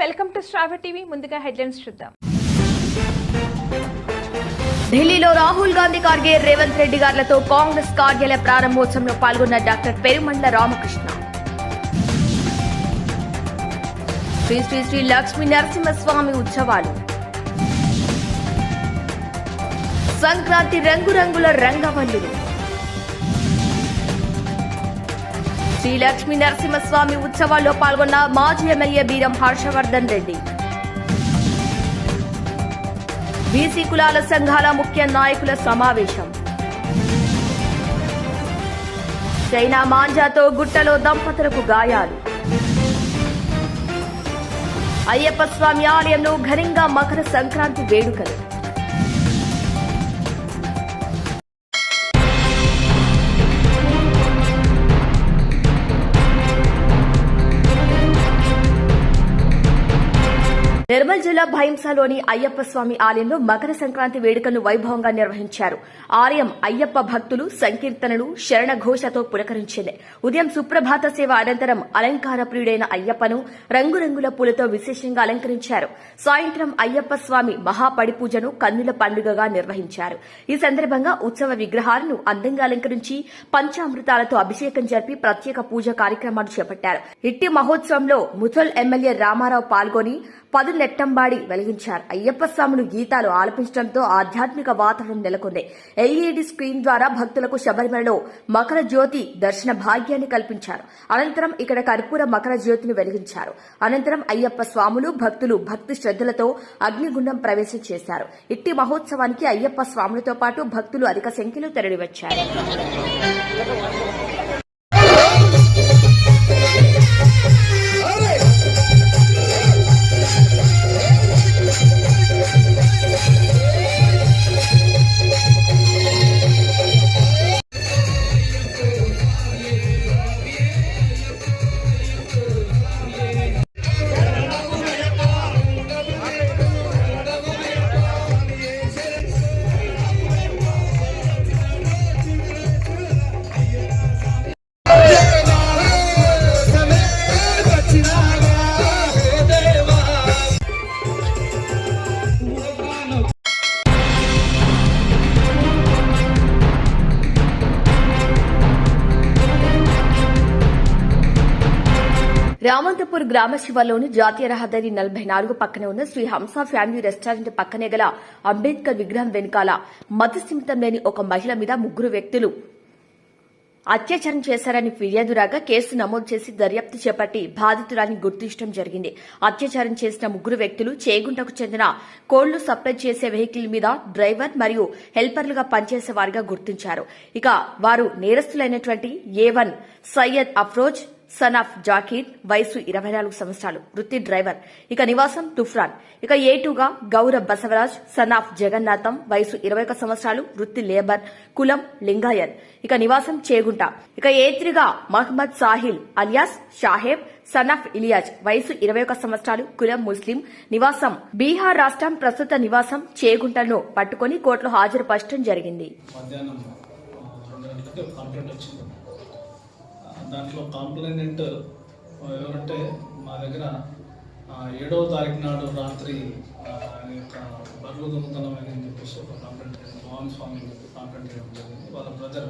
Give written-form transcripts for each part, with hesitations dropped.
Welcome to Shravya TV. ముందుగా headlines చూద్దాం. ఢిల్లీలో రాహుల్ గాంధీ ఖార్గే రేవంత్ రెడ్డి గారులతో కాంగ్రెస్ కార్యాలయ ప్రారంభోత్సవంలో పాల్గొన్న డాక్టర్ పెరుమండ్ల రామకృష్ణ. శ్రీ శ్రీ శ్రీ లక్ష్మీ నరసింహస్వామి ఉత్సవాలు. సంక్రాంతి రంగురంగుల రంగవల్లులు. శ్రీ లక్ష్మీ నరసింహస్వామి ఉత్సవాల్లో పాల్గొన్న మాజీ ఎమ్మెల్యే బీరం హర్షవర్ధన్ రెడ్డి. బీసీ కులాల సంఘాల ముఖ్య నాయకుల సమావేశం. చైనా మాంజాతో గుట్టలో దంపతులకు గాయాలు. అయ్యప్ప స్వామి ఆలయంలో ఘనంగా మకర సంక్రాంతి వేడుకలు. నిర్మల్ జిల్లా భైంసాలోని అయ్యప్ప స్వామి ఆలయంలో మకర సంక్రాంతి వేడుకలను వైభవంగా నిర్వహించారు. ఆలయం అయ్యప్ప భక్తులు సంకీర్తనలు శరణ ఘోషతో పులకరించింది. ఉదయం సుప్రభాత సేవ అనంతరం అలంకార ప్రియుడైన అయ్యప్పను రంగురంగుల పూలతో విశేషంగా అలంకరించారు. సాయంత్రం అయ్యప్ప స్వామి మహాపడి పూజను కన్నుల పండుగగా నిర్వహించారు. ఈ సందర్భంగా ఉత్సవ విగ్రహాలను అందంగా అలంకరించి పంచామృతాలతో అభిషేకం జరిపి ప్రత్యేక పూజ కార్యక్రమాలు చేపట్టారు. ఇట్టి మహోత్సవంలో ముథల్ ఎమ్మెల్యే రామారావు పాల్గొని నెట్టంబాడి వెలిగించారు. అయ్యప్ప స్వాములు గీతాలు ఆలపించడంతో ఆధ్యాత్మిక వాతావరణం నెలకొంది. ఎల్ఈడీ స్క్రీన్ ద్వారా భక్తులకు శబరిమలలో మకర జ్యోతి దర్శన భాగ్యాన్ని కల్పించారు. అనంతరం ఇక్కడ కర్పూర మకర జ్యోతిని వెలిగించారు. అనంతరం అయ్యప్ప స్వాములు భక్తులు భక్తి శ్రద్దలతో అగ్నిగుండం ప్రవేశం చేశారు. ఇట్టి మహోత్సవానికి అయ్యప్ప స్వాములతో పాటు భక్తులు అధిక సంఖ్యలో తరలివచ్చారు. రామంతపూర్ గ్రామ శివార్లోని జాతీయ రహదారి 44 పక్కనే ఉన్న శ్రీ హంస ఫ్యామిలీ రెస్టారెంట్ పక్కనే గల అంబేద్కర్ విగ్రహం వెనుకాల మతిస్థిమితం లేని ఒక మహిళ మీద 3 వ్యక్తులు అత్యాచారం చేశారని ఫిర్యాదు రాగా కేసు నమోదు చేసి దర్యాప్తు చేపట్టి బాధితురాన్ని గుర్తించడం జరిగింది. అత్యాచారం చేసిన 3 వ్యక్తులు చేగుంటకు చెందిన కోళ్లు సప్లై చేసే వెహికల్ మీద డ్రైవర్ మరియు హెల్పర్లుగా పనిచేసే వారిగా గుర్తించారు. ఇక వారు నేరస్తులైనటువంటి A1 Syed Afroz son of Zakir వయసు 24 సంవత్సరాలు వృత్తి డ్రైవర్, ఇక నివాసం తుఫ్రాన్. ఇక A2గా గౌరవ్ బసవరాజ్ సన్ ఆఫ్ జగన్నాథం వయసు 21 సంవత్సరాలు వృత్తి లేబర్, కులం లింగాయత్, ఇక నివాసం చేగుంట. ఇక A3గా Mohammed Sahil alias Shaheb son of Iliyaz వయసు 21 సంవత్సరాలు కులం ముస్లిం, నివాసం బీహార్ రాష్ట్రం, ప్రస్తుత నివాసం చేగుంటను పట్టుకుని కోర్టులో హాజరుపరచడం జరిగింది. దాంట్లో కాంప్లైనెంట్ ఎవరంటే మా దగ్గర 7వ తారీఖు నాడు రాత్రి బర్లు దొంగతనం అని చెప్పేసి ఒక కంప్లైంట్ మోహన్ స్వామి కంప్లైంట్ చేయడం జరిగింది. వాళ్ళ బ్రదర్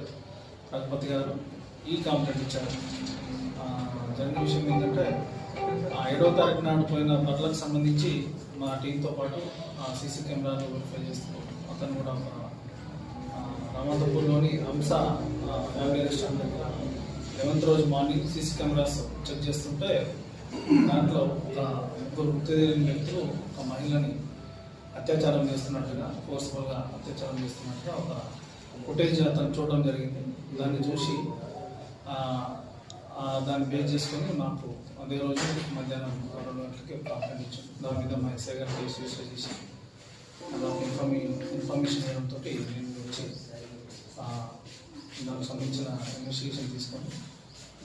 రఘుపతి గారు ఈ కంప్లైంట్ ఇచ్చారు. జరిగిన విషయం ఏంటంటే 7వ తారీఖు నాడు పోయిన బర్లకు సంబంధించి మా టీంతో పాటు సీసీ కెమెరాలు వెరిఫై చేస్తూ అతను కూడా రామంతపూర్లోని హంస ఫ్యామిలీ రెస్టారెంట్ దగ్గర 11వ రోజు మార్నింగ్ సీసీ కెమెరాస్ చెక్ చేస్తుంటే దాంట్లో ఒక 3 వృత్తి తెలియని వ్యక్తులు ఒక మహిళని అత్యాచారం చేస్తున్నట్టుగా, ఫోర్స్ఫుల్గా అత్యాచారం చేస్తున్నట్టుగా ఒక ఫుటేజ్ అతను చూడడం జరిగింది. దాన్ని చూసి దాన్ని బేస్ చేసుకొని మాకు అదే రోజు మధ్యాహ్నం 2 గంటలకి కంప్లైంట్ ఇచ్చాం. దాని మీద మా ఎస్ఐ గారు కేసు రిజిస్టర్ చేసి నాకు ఇన్ఫర్మేషన్ ఇవ్వడంతో నేను వచ్చి దానికి సంబంధించిన ఇన్వెస్టిగేషన్ తీసుకొని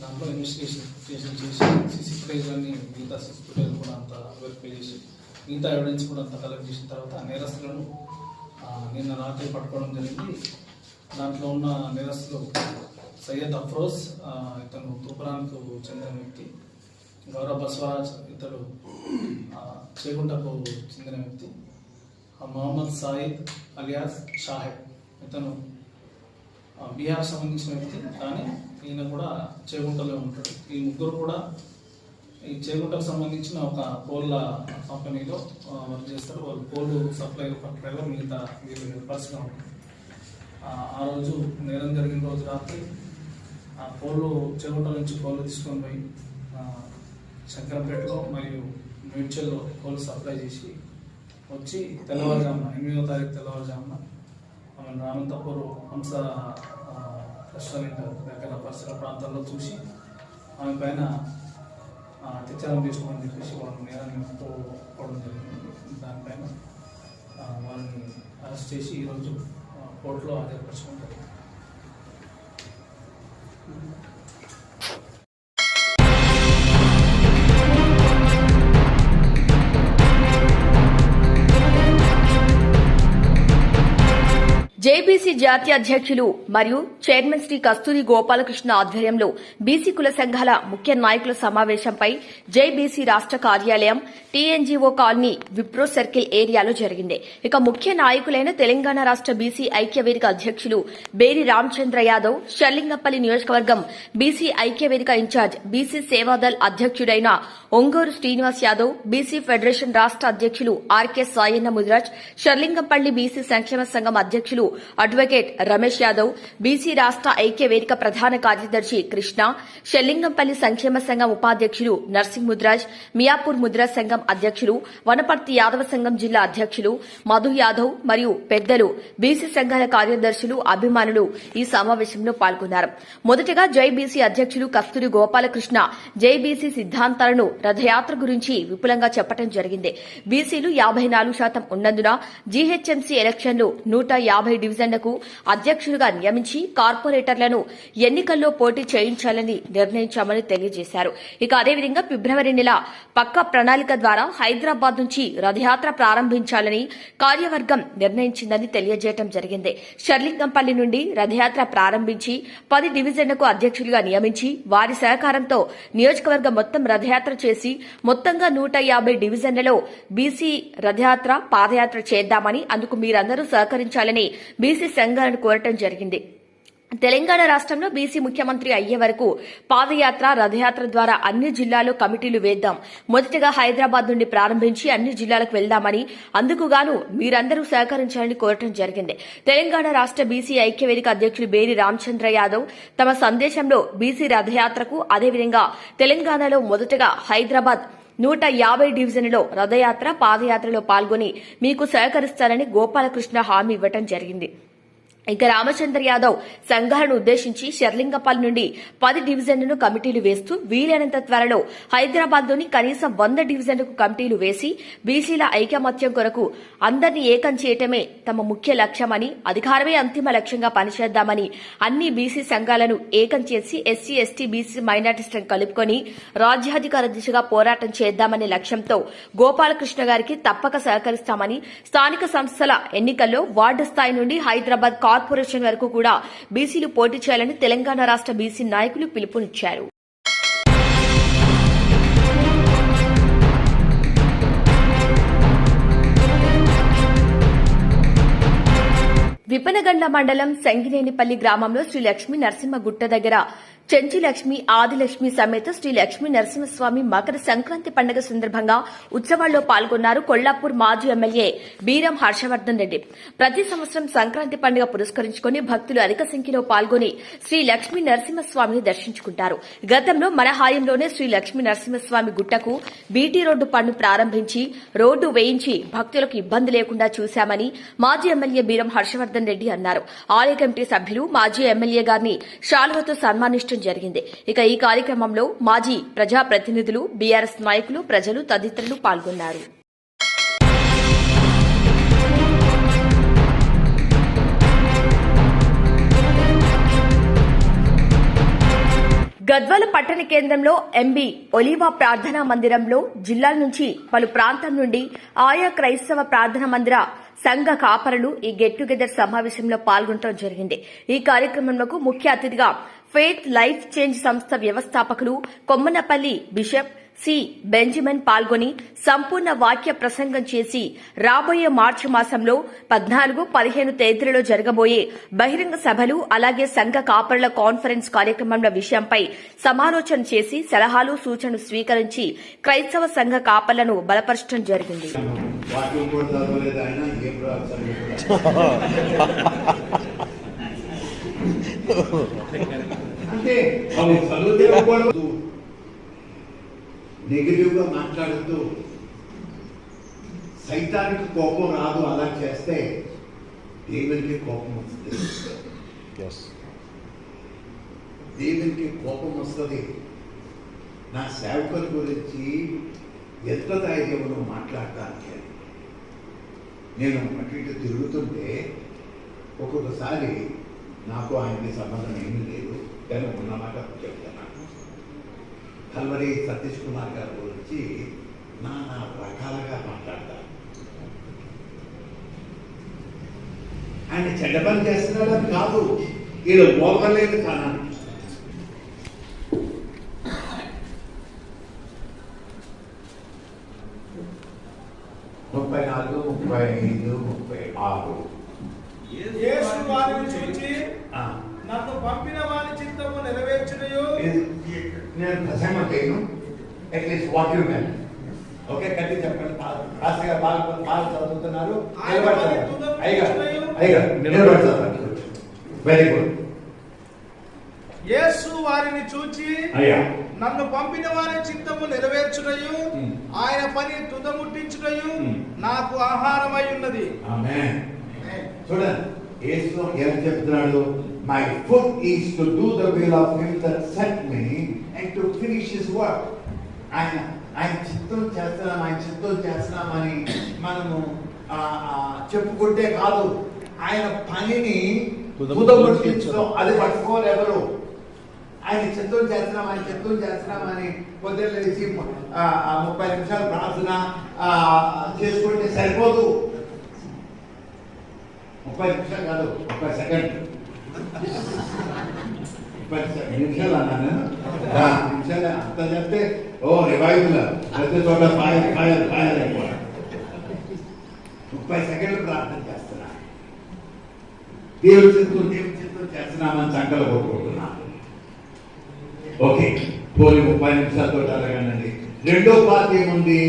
దాంట్లో ఇన్వెస్టిగేషన్ చేసి సీసీ ఫుటేజ్ అన్ని మిగతా సీసీ ఫుటేజ్ కూడా అంత వెరిఫై చేసి మిగతా ఎవిడెన్స్ కూడా అంత కలెక్ట్ చేసిన తర్వాత నేరస్తులను నిన్న రాత్రి పట్టుకోవడం జరిగింది. దాంట్లో ఉన్న నేరస్తులు సయ్యద్ అఫ్రోజ్, ఇతను తుఫ్రాన్కు చెందిన వ్యక్తి, గౌరవ బసవరాజ్ ఇతడు చేగుంటకు చెందిన వ్యక్తి. మొహమ్మద్ సాయిద్ అలియాస్ షాహెబ్ ఇతను బీహార్ సంబంధించిన వ్యక్తి, కానీ ఈయన కూడా చేగుంటలో ఉంటాడు. ఈ ముగ్గురు కూడా ఈ చేగుంటకు సంబంధించిన ఒక కోళ్ళ కంపెనీలో వర్క్ చేస్తారు. వాళ్ళు కోళ్ళు సప్లై ఫ్యాక్టరీలో మిగతా వీళ్ళు హెల్పర్స్గా ఉంటారు. ఆ రోజు నేరం జరిగిన రోజు రాత్రి ఆ కోళ్ళు చేగుంట నుంచి కోళ్ళు తీసుకొని పోయి శంకరంపేటలో మరియు మేడ్చల్లో కోళ్ళు సప్లై చేసి వచ్చి తెల్లవారుజామున 8వ తారీఖు తెల్లవారుజామున ఆమె రామంతపూర్ హంస రెస్టారెంట్ దగ్గర పరిసర ప్రాంతాల్లో చూసి ఆమె పైన అత్యాచారం చేసుకోమని చెప్పేసి వాళ్ళు నేరాన్ని ఒప్పుకోవడం జరిగింది. దానిపైన వాళ్ళని అరెస్ట్ చేసి ఈరోజు కోర్టులో హాజరుపరచుకుంటారు. జేబీసీ జాతీయ అధ్యక్షులు మరియు చైర్మన్ శ్రీ కస్తూరి గోపాలకృష్ణ ఆధ్వర్యంలో బీసీ కుల సంఘాల ముఖ్య నాయకుల సమావేశంపై జేబీసీ రాష్ట కార్యాలయం టీఎన్జీఓ కాలనీ విప్రో సర్కిల్ ఏరియాలో జరిగింది. ఇక ముఖ్య నాయకులైన తెలంగాణ రాష్ట బీసీ ఐక్యవేదిక అధ్యక్షులు బేరి రామచంద్ర యాదవ్, షర్లింగంపల్లి నియోజకవర్గం బీసీ ఐక్యవేదిక ఇన్ఛార్జ్ బీసీ సేవాదల్ అధ్యక్షుడైన ఒంగోరు శ్రీనివాస్ యాదవ్, బీసీ ఫెడరేషన్ రాష్ట అధ్యక్షులు ఆర్కే సాయన్న ముదిరాజ్, షర్లింగంపల్లి బీసీ సంక్షేమ సంఘం అధ్యక్షులు అడ్వకేట్ రమేష్ యాదవ్, బీసీ రాష్ట ఐక్యవేదిక ప్రధాన కార్యదర్శి కృష్ణ, షెల్లింగంపల్లి సంక్షేమ సంఘం ఉపాధ్యక్షులు నర్సింగ్ ముద్రాజ్, మియాపూర్ ముద్రాజ్ సంఘం అధ్యక్షులు, వనపర్తి యాదవ సంఘం జిల్లా అధ్యక్షులు మధు యాదవ్ మరియు పెద్దలు, బీసీ సంఘాల కార్యదర్శులు, అభిమానులు ఈ సమావేశంలో పాల్గొన్నారు. మొదటగా జై బీసీ అధ్యక్షులు కస్తూరి గోపాలకృష్ణ జై బీసీ సిద్ధాంతాలను రథయాత్ర గురించి విపులంగా చెప్పడం జరిగింది. బీసీలు 54% ఉన్నందున జీహెచ్ఎంసీ ఎలక్షన్లు 150 డివిజన్లకు అధ్యక్షులుగా నియమించి కార్పొరేటర్లను ఎన్నికల్లో పోటీ చేయించాలని నిర్ణయించామని తెలియజేశారు. ఇక అదేవిధంగా ఫిబ్రవరి నెల పక్కా ప్రణాళిక ద్వారా హైదరాబాద్ నుంచి రథయాత్ర ప్రారంభించాలని కార్యవర్గం నిర్ణయించిందని తెలియజేయడం జరిగింది. షర్లింగంపల్లి నుండి రథయాత్ర ప్రారంభించి 10 డివిజన్లకు అధ్యక్షులుగా నియమించి వారి సహకారంతో నియోజకవర్గం మొత్తం రథయాత్ర చేసి మొత్తంగా 150 డివిజన్లలో బీసీ రథయాత్ర పాదయాత్ర చేద్దామని, అందుకు మీరందరూ సహకరించాలని బీసీ సంఘాలను కోరటం జరిగింది. తెలంగాణ రాష్ట్రంలో బీసీ ముఖ్యమంత్రి అయ్యే వరకు పాదయాత్ర, రథయాత్ర ద్వారా అన్ని జిల్లాల్లో కమిటీలు వేద్దాం. మొదటగా హైదరాబాద్ నుండి ప్రారంభించి అన్ని జిల్లాలకు వెళ్దామని, అందుకుగాను మీరందరూ సహకరించాలని కోరటం జరిగింది. తెలంగాణ రాష్ట బీసీ ఐక్యవేదిక అధ్యక్షులు బేరి రామచంద్ర యాదవ్ తమ సందేశంలో బీసీ రథయాత్రకు, అదేవిధంగా తెలంగాణలో మొదటగా హైదరాబాద్ 150 డివిజన్లలో రథయాత్ర, పాదయాత్రలో పాల్గొని మీకు సహకరిస్తారని గోపాలకృష్ణ హామీ ఇవ్వటం జరిగింది. ఇక రామచంద్ర యాదవ్ సంఘాలను ఉద్దేశించి షర్లింగంపల్లి నుండి 10 డివిజన్లను కమిటీలు వేస్తూ వీలైనంత త్వరలో హైదరాబాద్లోని కనీసం 100 డివిజన్లకు కమిటీలు వేసి బీసీల ఐకమత్యం కొరకు అందరినీ ఏకం చేయటమే తమ ముఖ్య లక్ష్యమని, అధికారమే అంతిమ లక్ష్యంగా పనిచేద్దామని, అన్ని బీసీ సంఘాలను ఏకం చేసి ఎస్సీ, ఎస్టీ, బీసీ మైనారిటీలను కలుపుకొని రాజ్యాధికార దిశగా పోరాటం చేద్దామనే లక్ష్యంతో గోపాలకృష్ణ గారికి తప్పక సహకరిస్తామని, స్థానిక సంస్థల ఎన్నికల్లో వార్డు స్థాయి నుండి హైదరాబాద్ కార్పొరేషన్ వరకు కూడా బీసీలు పోటీ చేయాలని తెలంగాణ రాష్ట బీసీ నాయకులు పిలుపునిచ్చారు. విపనగండ్ల మండలం సంగినేనిపల్లి గ్రామంలో శ్రీ లక్ష్మీ నరసింహ గుట్ట దగ్గర చెంచి లక్ష్మి, ఆదిలక్ష్మి సమేత శ్రీ లక్ష్మీ నరసింహస్వామి మకర సంక్రాంతి పండుగ సందర్భంగా ఉత్సవాల్లో పాల్గొన్నారు కొల్లాపూర్ మాజీ ఎమ్మెల్యే బీరం హర్షవర్ధన్ రెడ్డి. ప్రతి సంవత్సరం సంక్రాంతి పండుగ పురస్కరించుకుని భక్తులు అధిక సంఖ్యలో పాల్గొని శ్రీ లక్ష్మీ నరసింహస్వామిని దర్శించుకుంటారు. గతంలో మన హాయంలోనే శ్రీ లక్ష్మీ నరసింహస్వామి గుట్టకు బీటీ రోడ్డు పన్ను ప్రారంభించి రోడ్డు వేయించి భక్తులకు ఇబ్బంది లేకుండా చూశామని మాజీ ఎమ్మెల్యే బీరం హర్షవర్ధన్ రెడ్డి అన్నారు. ఆలయ కమిటీ సభ్యులు మాజీ ఎమ్మెల్యే గారిని శాలువతో సన్మానించడం జరిగింది. ఇక ఈ కార్యక్రమంలో మాజీ ప్రజాప్రతినిధులు, బీఆర్ఎస్ నాయకులు, ప్రజలు తదితరులు పాల్గొన్నారు. గద్వాల పట్టణ కేంద్రంలో ఎంబీ ఒలివా ప్రార్థనా మందిరంలో జిల్లాల నుంచి పలు ప్రాంతాల నుండి ఆయా క్రైస్తవ ప్రార్థనా మందిర సంఘ కాపరులు ఈ గెట్ టుగెదర్ సమావేశంలో పాల్గొనడం జరిగింది. ఈ కార్యక్రమంలో ముఖ్య అతిథిగా ఫెయిత్ లైఫ్ చేంజ్ సంస్థ వ్యవస్థాపకులు కొమ్మనపల్లి బిషప్ సి బెంజమిన్ పాల్గొని సంపూర్ణ వాక్య ప్రసంగం చేసి రాబోయే మార్చి మాసంలో 14-15 తేదీలలో జరగబోయే బహిరంగ సభలు అలాగే సంఘ కాపరుల కాన్ఫరెన్స్ కార్యక్రమంల విషయంపై సమాలోచన చేసి సలహాలు సూచనలు స్వీకరించి క్రైస్తవ సంఘ కాపర్లను బలపరచడం జరిగింది. అంటే నెగిటివ్ గా మాట్లాడుతూ సైతానికి కోపం రాదు. అలా చేస్తే దేవునికి కోపం వస్తుంది. దేవునికి కోపం వస్తుంది. నా సేవకుల గురించి ఎంత ధైర్యం నువ్వు మాట్లాడటానికి. నేను అటు ఇటు తిరుగుతుంటే ఒక్కొక్కసారి నాకు ఆయనకి సంబంధం ఏమీ లేదు, కానీ ఉన్నమాట చెప్తున్నాను. కల్వరి సతీష్ కుమార్ గారి గురించి నానా రకాలుగా మాట్లాడతారు. ఆయన చెడ్డ పని చేస్తున్నాడని కాదు, వీళ్ళు మోగలేదు కానాలి. ముప్పై 35, 36 యేసు వారిని చూచి నన్ను పంపిన వారి చిత్తము నెరవేర్చుటయు. నేను ప్రసంగం చేయను, at least what you men. Okay, కట్టి చెప్పండి. రాష్ట్రగా బాగా చదువుతున్నారు. Very good. యేసు వారిని చూచి అయ్యా నన్ను పంపిన వారి చిత్తము నెరవేర్చుటయు ఆయన పని తుదముట్టించుటయు నాకు ఆహారమై ఉన్నది. ఆమేన్. చూడండి, యేసు ఏం చెప్తున్నాడు? My food is to do the will of him that sent me and to finish his work. ఆయన చిత్తం చేస్తున్నామని మనము చెప్పుకుంటే కాదు, ఆయన పనిని తుదముట్టించడం అది పట్టుకోరు ఎవరు. ఆయన చిత్తం చేస్తున్నామని పొద్దున్న లేచి 30 నిమిషాలు ప్రార్థన చేసుకుంటే సరిపోదు. 30 నిమిషాలు కాదు, 30 సెకండ్లు. 30 నిమిషాలు అన్నాను. 10 నిమిషాలు అంత చెప్తే రివైవల్ ప్రతి చోట ఫైర్ అయిపోవాలి. 30 సెకండ్లు ప్రార్థన చేస్తున్నా. దేవుడి చిత్తం చేస్తున్నామని సంకల్ప కొట్టుకుంటున్నా. ఓకే, పోలి 30 నిమిషాలతో అడగండి. రెండో పార్ట్ ఏముంది?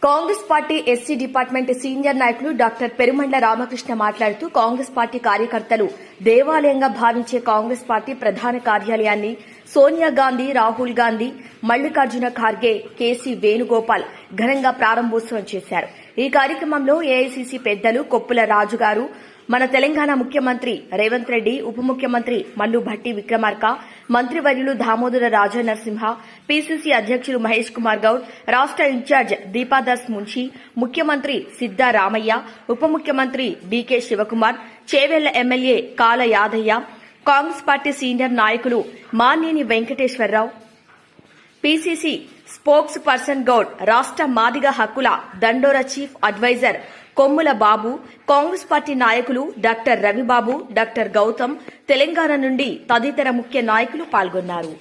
Congress party SC department senior నాయకులు డాక్టర్ పెరుమండ్ల రామకృష్ణ మాట్లాడుతూ కాంగ్రెస్ పార్టీ కార్యకర్తలు దేవాలయంగా భావించే కాంగ్రెస్ పార్టీ ప్రధాన కార్యాలయాన్ని సోనియా గాంధీ, రాహుల్ గాంధీ, మల్లికార్జున ఖార్గే, కేసీ వేణుగోపాల్ ఘనంగా ప్రారంభోత్సవం చేశారు. ఈ కార్యక్రమంలో ఏఐసీసీ పెద్దలు కొప్పుల రాజు గారు, మన తెలంగాణ ముఖ్యమంత్రి రేవంత్ రెడ్డి, ఉప ముఖ్యమంత్రి మల్లు భట్టి విక్రమార్క, మంత్రివర్యులు దామోదర రాజ నరసింహ, పీసీసీ అధ్యక్షులు మహేష్ కుమార్ గౌడ్, రాష్ట ఇన్ఛార్జ్ దీపాదాస్ మున్షి, ముఖ్యమంత్రి సిద్దా రామయ్య, ఉప ముఖ్యమంత్రి డీకే శివకుమార్, చేవెళ్ల ఎమ్మెల్యే కాల యాదయ్య, కాంగ్రెస్ పార్టీ సీనియర్ నాయకులు Manneni Venkateswararao, PCC spokesperson Goud, రాష్ట Madiga Hakkula Dandora chief advisor Kommula Babu, Congress party నాయకులు డాక్టర్ రవిబాబు, డాక్టర్ గౌతమ్, తెలంగాణ నుండి తదితర ముఖ్య నాయకులు పాల్గొన్నారు.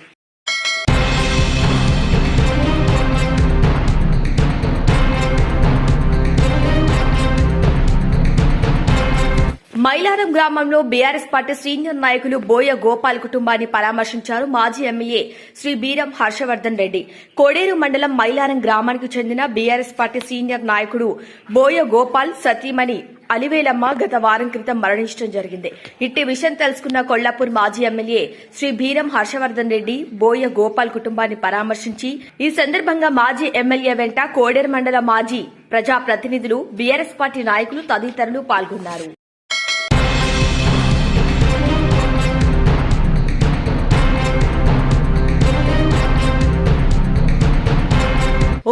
మైలారం గ్రామంలో బీఆర్ఎస్ పార్టీ సీనియర్ నాయకులు బోయ గోపాల్ కుటుంబాన్ని పరామర్శించారు మాజీ ఎమ్మెల్యే శ్రీ బీరం హర్షవర్ధన్ రెడ్డి. కోడేరు మండలం మైలారం గ్రామానికి చెందిన బీఆర్ఎస్ పార్టీ సీనియర్ నాయకుడు బోయ గోపాల్ సతీమణి అలివేలమ్మ గత వారం క్రితం మరణించడం జరిగింది. ఇట్టి విషయం తెలుసుకున్న కొల్లాపూర్ మాజీ ఎమ్మెల్యే శ్రీ బీరం హర్షవర్ధన్ రెడ్డి బోయ గోపాల్ కుటుంబాన్ని పరామర్శించి ఈ సందర్భంగా మాజీ ఎమ్మెల్యే వెంట కోడేరు మండల మాజీ ప్రజాప్రతినిధులు, బీఆర్ఎస్ పార్టీ నాయకులు తదితరులు పాల్గొన్నారు.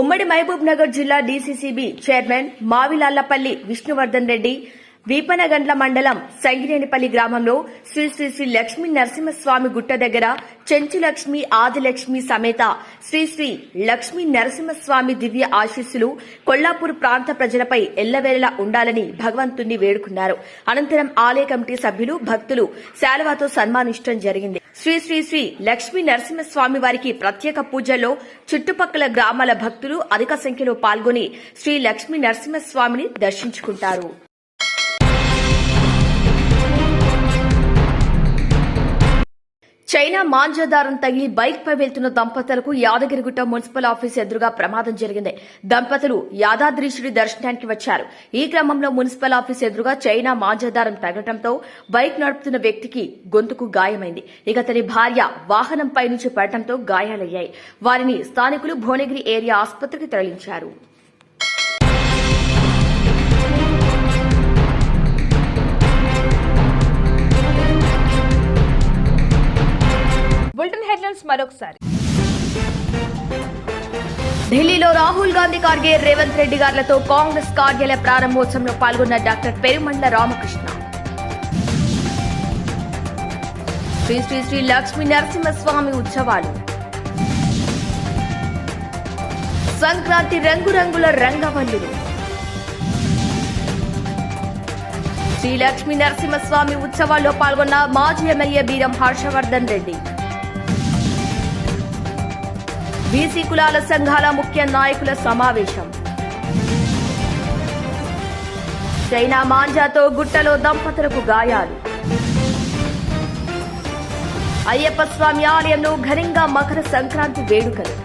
ఉమ్మడి మహబూబ్ నగర్ జిల్లా డీసీసీబీ చైర్మన్ మావిలాళ్లపల్లి విష్ణువర్ధన్ రెడ్డి వీపనగండ్ల మండలం సంగినేనిపల్లి గ్రామంలో శ్రీ శ్రీ శ్రీ లక్ష్మీ నరసింహస్వామి గుట్ట దగ్గర చెంచులక్ష్మి ఆదిలక్ష్మి సమేత శ్రీ శ్రీ లక్ష్మీ నరసింహస్వామి దివ్య ఆశీస్సులు కొల్లాపూర్ ప్రాంత ప్రజలపై ఎల్లవేళలా ఉండాలని భగవంతుణ్ణి వేడుకున్నారు. అనంతరం ఆలయ కమిటీ సభ్యులు, భక్తులు శాలువాతో సన్మానించడం జరిగింది. శ్రీ శ్రీ శ్రీ లక్ష్మీ నరసింహస్వామి వారికి ప్రత్యేక పూజల్లో చుట్టుపక్కల గ్రామాల భక్తులు అధిక సంఖ్యలో పాల్గొని శ్రీ లక్ష్మీ నరసింహస్వామిని దర్శించుకుంటారు. చైనా మాంజాదారం తగిలి బైక్ పై వెళ్తున్న దంపతులకు యాదగిరిగుట్ట మున్సిపల్ ఆఫీస్ ఎదురుగా ప్రమాదం జరిగింది. దంపతులు యాదాద్రీశుడి దర్శనానికి వచ్చారు. ఈ క్రమంలో మున్సిపల్ ఆఫీస్ ఎదురుగా చైనా మాంజాదారం తగలటంతో బైక్ నడుపుతున్న వ్యక్తికి గొంతుకు గాయమైంది. ఇక అతని భార్య వాహనంపై నుంచి పడటంతో గాయాలయ్యాయి. వారిని స్థానికులు భువనగిరి ఏరియా ఆసుపత్రికి తరలించారు. బులెటిన్ హెడ్లైన్స్ మరొకసారి. ఢిల్లీలో రాహుల్ గాంధీ, ఖార్గే, రేవంత్ రెడ్డి గారులతో కాంగ్రెస్ కార్యాలయ ప్రారంభోత్సవంలో పాల్గొన్న డాక్టర్ పెరుమండ్ల రామకృష్ణ. శ్రీ శ్రీ శ్రీ లక్ష్మీ నరసింహస్వామి ఉత్సవాలు. సంక్రాంతి రంగురంగుల రంగవల్లులు. శ్రీ లక్ష్మీ నరసింహస్వామి ఉత్సవాల్లో పాల్గొన్న మాజీ ఎమ్మెల్యే బీరం హర్షవర్ధన్ రెడ్డి. బీసీ కులాల సంఘాల ముఖ్య నాయకుల సమావేశం. చైనా మాంజాతో గుట్టలో దంపతులకు గాయాలు. అయ్యప్ప స్వామి ఆలయంలో ఘనంగా మకర సంక్రాంతి వేడుకలు.